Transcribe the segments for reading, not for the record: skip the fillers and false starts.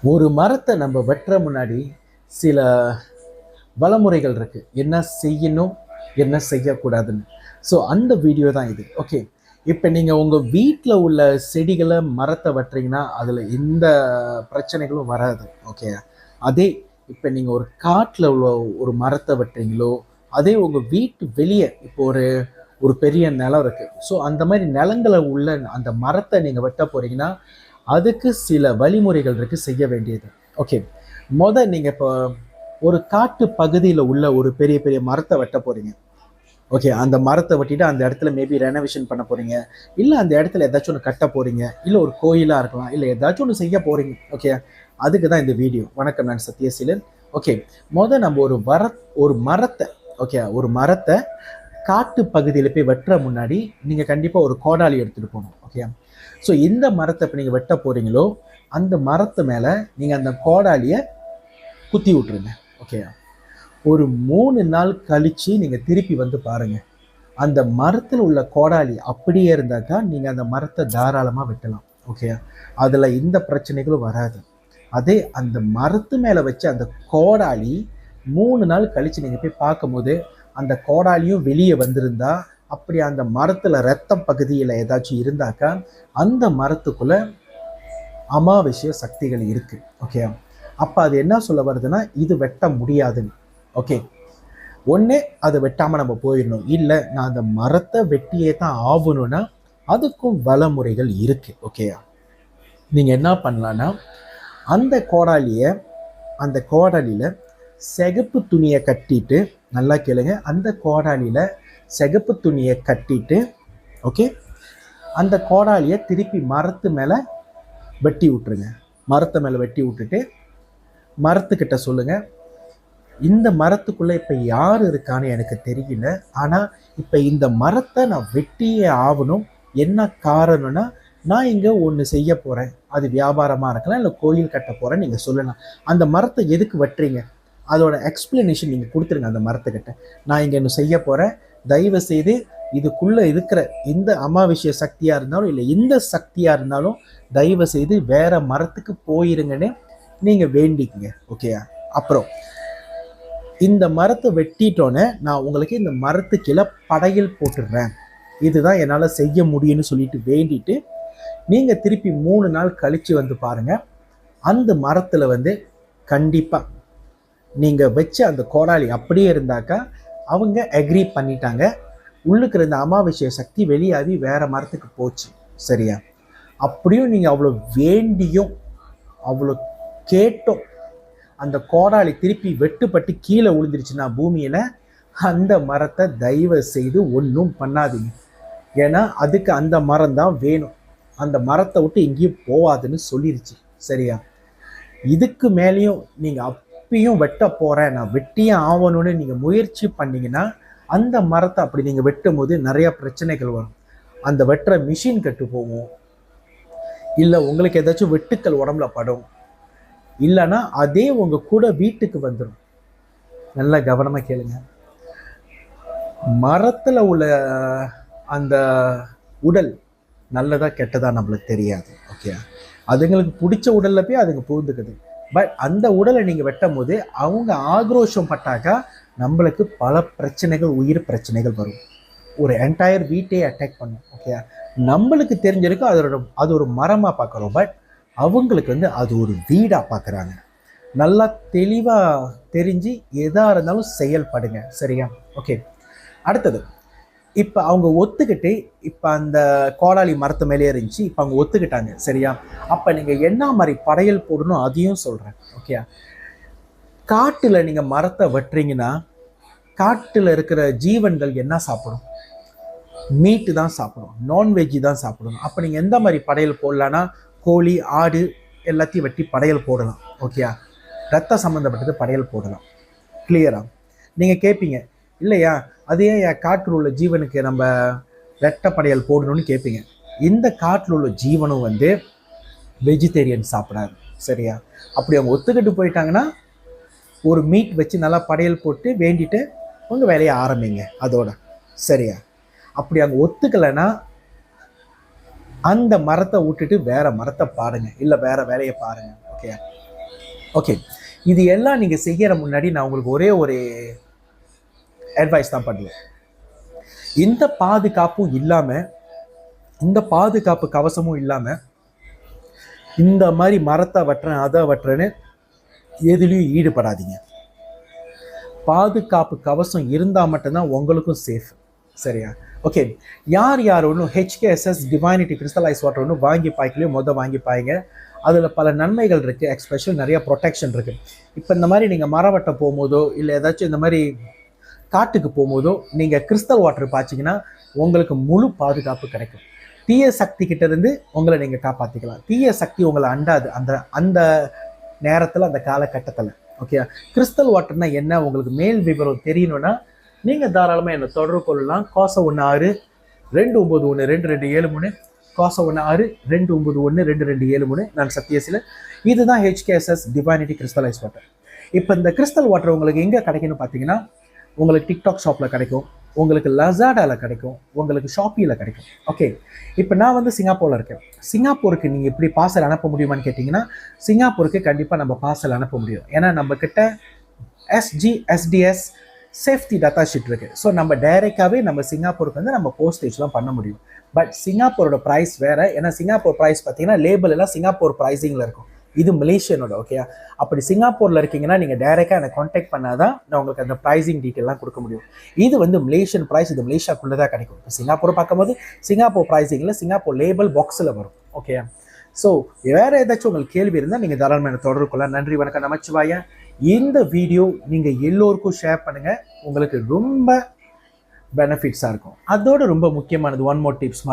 ஒரு மரத்தை நம்ம வெட்டுற முன்னாடி சில வழிமுறைகள் இருக்கு, என்ன செய்யணும் என்ன செய்யக்கூடாதுன்னு. ஸோ அந்த வீடியோ தான் இது. ஓகே, இப்போ நீங்கள் உங்கள் வீட்டில் உள்ள செடிகளை மரத்தை வெட்டுறீங்கன்னா அதில் எந்த பிரச்சனைகளும் வராது. ஓகே, அதே இப்போ நீங்கள் ஒரு காட்டில் உள்ள ஒரு மரத்தை வெட்டுறீங்களோ, அதே உங்கள் வீட்டு வெளியே இப்போ ஒரு ஒரு பெரிய நிலம் இருக்குது, ஸோ அந்த மாதிரி நிலங்களை உள்ள அந்த மரத்தை நீங்கள் வெட்ட போகிறீங்கன்னா அதுக்கு சில வழிமுறைகள் இருக்குது செய்ய வேண்டியது. ஓகே, நீங்கள் இப்போ ஒரு காட்டு பகுதியில் உள்ள ஒரு பெரிய பெரிய மரத்தை வெட்ட போகிறீங்க. ஓகே, அந்த மரத்தை வெட்டிட்டு அந்த இடத்துல மேபி ரெனோவேஷன் பண்ண போகிறீங்க, இல்லை அந்த இடத்துல ஏதாச்சும் ஒன்று கட்ட போகிறீங்க, இல்லை ஒரு கோயிலாக இருக்கலாம், இல்லை ஏதாச்சும் ஒன்று செய்ய போகிறீங்க. ஓகே, அதுக்கு தான் இந்த வீடியோ. வணக்கம், நான் சத்யசீலன். ஓகே, நம்ம ஒரு மரத்தை, ஓகே, ஒரு மரத்தை காட்டு பகுதியில் போய் வெட்டுற முன்னாடி நீங்கள் கண்டிப்பாக ஒரு கோடாலி எடுத்துகிட்டு போகணும். ஓகே, ஸோ இந்த மரத்தை இப்போ நீங்கள் வெட்ட போகிறீங்களோ அந்த மரத்து மேலே நீங்கள் அந்த கோடாலியை குத்தி விட்டுருங்க. ஓகே, ஒரு 3 நாள் கழித்து நீங்கள் திருப்பி வந்து பாருங்கள், அந்த மரத்தில் உள்ள கோடாலி அப்படியே இருந்தாக்கா நீங்கள் அந்த மரத்தை தாராளமாக வெட்டலாம். ஓகே, அதில் எந்த பிரச்சனைகளும் வராது. அதே அந்த மரத்து மேலே வச்சு அந்த கோடாலி 3 நாள் கழித்து நீங்கள் போய் பார்க்கும்போது அந்த கோடாலியும் வெளியே வந்திருந்தா, அப்படி அந்த மரத்தில் ரத்தம் பகுதியில் ஏதாச்சும் இருந்தாக்கா அந்த மரத்துக்குள்ள அமாவாஸ்ய சக்திகள் இருக்கு. ஓகே, அப்போ அது என்ன சொல்ல வருதுன்னா, இது வெட்ட முடியாதுன்னு. ஓகே, ஒன்று அதை வெட்டாமல் நம்ம போயிடணும், இல்லை நான் அந்த மரத்தை வெட்டியே தான் ஆகணும்னா அதுக்கும் வழிமுறைகள் இருக்கு. ஓகே, நீங்கள் என்ன பண்ணலான்னா, அந்த கோடாலியில் சிகப்பு துணியை கட்டிட்டு, நல்லா கேளுங்க, அந்த கோடாலியில் சிகப்பு துணியை கட்டிட்டு, ஓகே, அந்த கோடாலியை திருப்பி மரத்து மேலே வெட்டி விட்டுருங்க. மரத்தை மேலே வெட்டி விட்டுட்டு மரத்துக்கிட்ட சொல்லுங்கள், இந்த மரத்துக்குள்ளே இப்போ யார் இருக்கான்னு எனக்கு தெரியல, ஆனால் இப்போ இந்த மரத்தை நான் வெட்டியே ஆகணும். என்ன காரணம்னா, நான் இங்கே ஒன்று செய்ய போகிறேன், அது வியாபாரமாக இருக்கலாம், இல்லை கோயில் கட்ட போகிறேன், நீங்கள் சொல்லலாம். அந்த மரத்தை எதுக்கு வெட்டுறீங்க அதோட எக்ஸ்பிளனேஷன் நீங்கள் கொடுத்துருங்க அந்த மரத்துக்கிட்ட. நான் இங்கே ஒன்று செய்ய போகிறேன், தயவு செய்து இதுக்குள்ளே இருக்கிற இந்த அமாவாஸ்ய சக்தியாக இருந்தாலும் இல்லை இந்த சக்தியாக இருந்தாலும் தயவு செய்து வேற மரத்துக்கு போயிருங்கன்னு நீங்கள் வேண்டிக்குங்க. ஓகேயா, அப்புறம் இந்த மரத்தை வெட்டிட்டோன்னே நான் உங்களுக்கு இந்த மரத்து கீழே படையல் போட்டுடுறேன், இதுதான் என்னால் செய்ய முடியும்னு சொல்லிட்டு வேண்டிட்டு நீங்கள் திருப்பி 3 நாள் கழித்து வந்து பாருங்கள், அந்த மரத்தில் கண்டிப்பாக நீங்கள் வச்ச அந்த கோடாலி அப்படியே இருந்தாக்கா அவங்க அக்ரி பண்ணிட்டாங்க, உள்ளுக்கு இருந்த அமாவாஸ்ய சக்தி வெளியாகி வேற மரத்துக்கு போச்சு. சரியா, அப்படியும் நீங்கள் அவ்வளோ வேண்டியும் அவ்வளோ கேட்டும் அந்த கோடாலி திருப்பி வெட்டுப்பட்டு கீழே விழுந்துருச்சுன்னா பூமியில், அந்த மரத்தை தயவு செய்து ஒன்றும் பண்ணாதீங்க. ஏன்னா அதுக்கு அந்த மரம் தான் வேணும், அந்த மரத்தை விட்டு எங்கேயும் போகாதுன்னு சொல்லிருச்சு. சரியா, இதுக்கு மேலேயும் நீங்கள் அப்பயும் வெட்ட போகிறேன், நான் வெட்டியே ஆகணும்னு நீங்கள் முயற்சி பண்ணிங்கன்னா அந்த மரத்தை அப்படி நீங்கள் வெட்டும் போது நிறையா பிரச்சனைகள் வரும். அந்த வெட்டுற மிஷின் கெட்டு போகும், இல்லை உங்களுக்கு ஏதாச்சும் வெட்டுக்கள் உடம்புல படும், இல்லைன்னா அதே உங்கள் கூட வீட்டுக்கு வந்துடும். நல்லா கவனமாக கேளுங்க, மரத்தில் உள்ள அந்த உடல் நல்லதா கெட்டதா நம்மளுக்கு தெரியாது. ஓகே, அதுங்களுக்கு பிடிச்ச உடலில் போய் அதுங்க புகுந்துக்குது. பட் அந்த உடலை நீங்கள் வெட்டும் போது அவங்க ஆக்ரோஷம் பட்டாக்கா நம்மளுக்கு பல பிரச்சனைகள், உயிர் பிரச்சனைகள் வரும், ஒரு என்டையர் வீட்டையே அட்டாக் பண்ணும். ஓகே, நம்மளுக்கு தெரிஞ்சிருக்கு அது ஒரு மரமாக பார்க்குறோம், பட் அவங்களுக்கு அது ஒரு வீடாக பார்க்குறாங்க. நல்லா தெளிவாக தெரிஞ்சு எதாக இருந்தாலும் செயல்படுங்க. சரியா, ஓகே. அடுத்தது, இப்போ அவங்க ஒத்துக்கிட்டு, இப்போ அந்த கோடாலி மரத்து மேலே இருந்துச்சு, இப்போ அவங்க ஒத்துக்கிட்டாங்க. சரியா, அப்போ நீங்கள் என்ன மாதிரி படையல் போடணும் அதையும் சொல்கிறேன். ஓகே, காட்டில் நீங்கள் மரத்தை வெட்டுறீங்கன்னா காட்டில் இருக்கிற ஜீவன்கள் என்ன சாப்பிடும்? மீட்டு தான் சாப்பிடும், நான்வெஜ்ஜு தான் சாப்பிடணும். அப்போ நீங்கள் எந்த மாதிரி படையல் போடலான்னா, கோழி, ஆடு எல்லாத்தையும் வெட்டி படையல் போடலாம். ஓகே, ரத்த சம்மந்தப்பட்டது படையல் போடலாம். கிளியரா? நீங்கள் கேட்பீங்க, இல்லையா அது ஏன் காட்டில் உள்ள ஜீவனுக்கு நம்ம ரெட்டை படையல் போடணும்னு கேட்பீங்க. இந்த காட்டில் உள்ள ஜீவனும் வெஜிடேரியன் சாப்பிடாது. சரியா, அப்படி அவங்க ஒத்துக்கிட்டு போயிட்டாங்கன்னா ஒரு மீட் வச்சு நல்லா படையல் போட்டு வேண்டிட்டு உங்கள் வேலையை ஆரம்பிங்க அதோட. சரியா, அப்படி அவங்க ஒத்துக்கலைன்னா அந்த மரத்தை விட்டுட்டு வேற மரத்தை பாருங்க, இல்லை வேற வேலையை பாருங்க. Okay, okay okay. இது எல்லாம் நீங்கள் செய்கிற முன்னாடி நான் உங்களுக்கு ஒரே ஒரு அட்வைஸ் தான் பண்ணுவேன். இந்த பாதுகாப்பும் இல்லாமல், இந்த பாதுகாப்பு கவசமும் இல்லாமல் இந்த மாதிரி மரத்தை வெட்டுறேன் அதை வெட்டுறேன்னு எதுலேயும் ஈடுபடாதீங்க. பாதுகாப்பு கவசம் இருந்தால் மட்டும்தான் உங்களுக்கும் சேஃப். சரியா? ஓகே. யார் யார் ஒன்றும் HKSS டிவைனிட்டி கிறிஸ்டலைஸ் வாட்டர் ஒன்று வாங்கி பாய்க்கலையோ வாங்கி பாய்ங்க. அதில் பல நன்மைகள் இருக்குது, எக்ஸ்பெஷல் நிறைய ப்ரொடெக்ஷன் இருக்குது. இப்போ இந்த மாதிரி நீங்கள் மரம் வெட்ட போகும்போதோ இல்லை ஏதாச்சும் இந்த மாதிரி காட்டுக்கு போகும்போதோ நீங்கள் கிறிஸ்டல் வாட்டர் பாய்ச்சிங்கன்னா உங்களுக்கு முழு பாதுகாப்பு கிடைக்கும். தீய சக்தி கிட்டேருந்து உங்களை நீங்கள் காப்பாற்றிக்கலாம். தீய சக்தி உங்களை அண்டாது அந்த அந்த நேரத்தில், அந்த காலகட்டத்தில். ஓகே. கிறிஸ்டல் வாட்டர்னா என்ன உங்களுக்கு மேல் விவரம் தெரியணும்னா நீங்கள் தாராளமாக என்னை தொடர்பு கொள்ளலாம். கோசம் 16-291-2273, கோசம் 16-291-2273. நான் சத்யசில. இதுதான் HKSS டிவைனிட்டி கிறிஸ்டலைஸ் வாட்டர். இப்போ இந்த கிறிஸ்டல் வாட்டர் உங்களுக்கு எங்கே கிடைக்குன்னு பார்த்தீங்கன்னா, உங்களுக்கு டிக்டாக் ஷாப்பில் கிடைக்கும், உங்களுக்கு லசாடாவில் கிடைக்கும், உங்களுக்கு ஷாப்பியில் கிடைக்கும். ஓகே. இப்போ நான் வந்து சிங்கப்பூரில் இருக்கேன். சிங்கப்பூருக்கு நீங்கள் எப்படி பார்சல் அனுப்ப முடியுமான்னு கேட்டிங்கன்னா, சிங்கப்பூருக்கு கண்டிப்பாக நம்ம பார்சல் அனுப்ப முடியும். ஏன்னா நம்மக்கிட்ட SGSDS சேஃப்டி டேட்டா ஷீட் இருக்குது. ஸோ நம்ம டைரெக்டாகவே நம்ம சிங்கப்பூருக்கு வந்து நம்ம போஸ்டேஜ்லாம் பண்ண முடியும். பட் சிங்கப்பூரோட ப்ரைஸ் வேறு. ஏன்னா சிங்கப்பூர் ப்ரைஸ் பார்த்தீங்கன்னா லேபிள் எல்லாம் சிங்கப்பூர் ப்ரைஸிங்கில் இருக்கும். இது மலேசியனோட. ஓகே. அப்படி சிங்கப்பூரில் இருக்கீங்கன்னா நீங்கள் டைரெக்டாக என்னை காண்டாக்ட் பண்ணால் தான் நான் உங்களுக்கு அந்த ப்ரைஸிங் டீட்டெயிலாம் கொடுக்க முடியும். இது வந்து மலேசியன் ப்ரைஸ், இது மலேசியாக்குள்ளே தான் கிடைக்கும். இப்போ சிங்கப்பூர் பார்க்கும்போது சிங்கப்பூர் ப்ரைஸிங்கில் சிங்கப்பூர் லேபிள் பாக்ஸில் வரும். ஓகே. ஸோ வேறு ஏதாச்சும் உங்களுக்கு கேள்வி இருந்தால் நீங்கள் தாராளமாக தொடர்பு கொள்ளலாம். நன்றி, வணக்கம், நமச்சிவாயா. இந்த வீடியோ நீங்கள் எல்லோருக்கும் ஷேர் பண்ணுங்கள். உங்களுக்கு ரொம்ப பெனிஃபிட்ஸாக இருக்கும். அதோட ரொம்ப முக்கியமானது ஒன் மோர் டிப்ஸ்,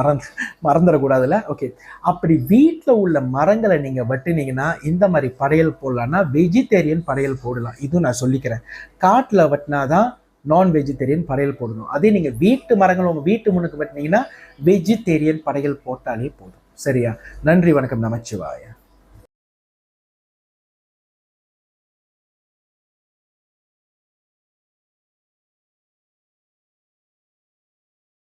மறந்துடக்கூடாதுல்ல. ஓகே. அப்படி வீட்டில் உள்ள மரங்களை நீங்கள் வெட்டினீங்கன்னா இந்த மாதிரி படையல் போடலான்னா வெஜிடேரியன் படையல் போடலாம். இதுவும் நான் சொல்லிக்கிறேன். காட்டில் வெட்டினா தான் நான் வெஜிடேரியன் படையல் போடணும். அதே நீங்கள் வீட்டு மரங்கள் உங்கள் வீட்டு முன்னுக்கு வெட்டினீங்கன்னா வெஜிடேரியன் படையல் போட்டாலே போதும். சரியா? நன்றி, வணக்கம், நமச்சிவாயா.